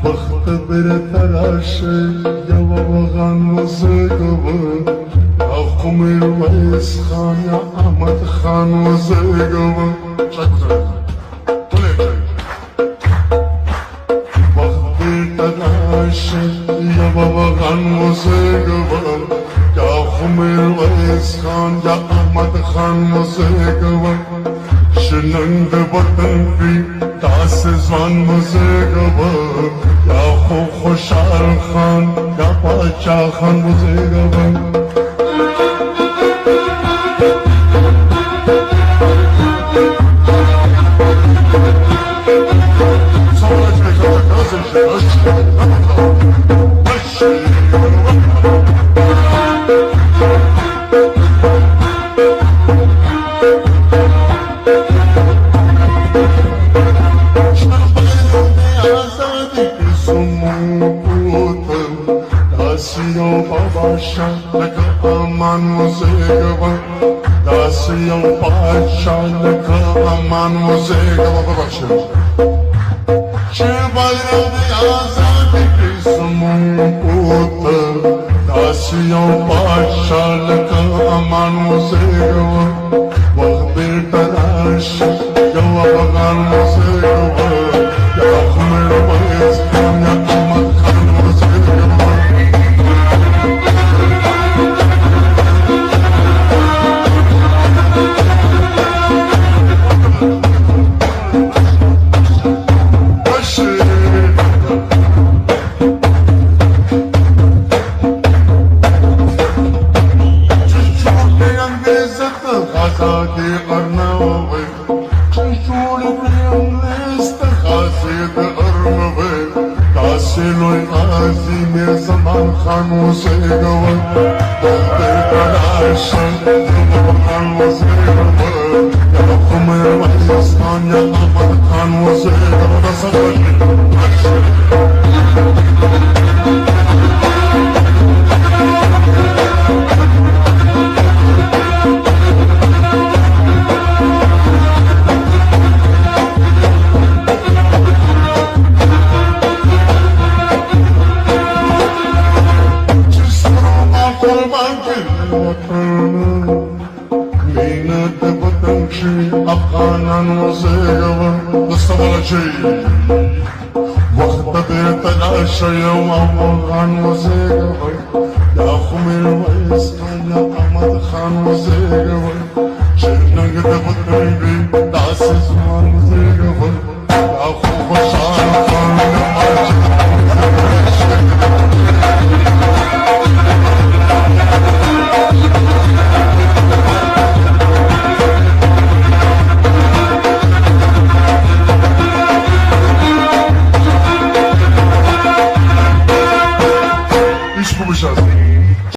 بختبر تراشي يا وغان وزيقبا أخو ميرويس خان يا أحمد خان وزيقبا بختبر تراشي يا وغان وزيقبا يا أخو ميرويس خان يا أحمد خان وزيقبا شنند وطن في داس زوان وزيقبا يا خو خوشحال خان يا باچا خان وزيقبا Aman Muzeyga, Dasiyam Pacha, Leka Aman Muzeyga, Babacha. Chibaya de Azadi Kismun Puta, Dasiyam Pacha, Leka Aman Muzeyga, Wahbir Tarash, Yawagan Muzeyga, Yahmer Wais, Yahamad Khan Muzeyga. خان وزيقبا بختبر تراشي يا وغان وزيقبا يا أخو ميرويس خان يا أحمد خان وزيقبا واختبر تلاشى يا وغان وزيقبا يا أخو ميرويس خان يا أحمد خان وزيقبا شرنق دبطن بي داس زمان وزيقبا يا أخو خوشحال خان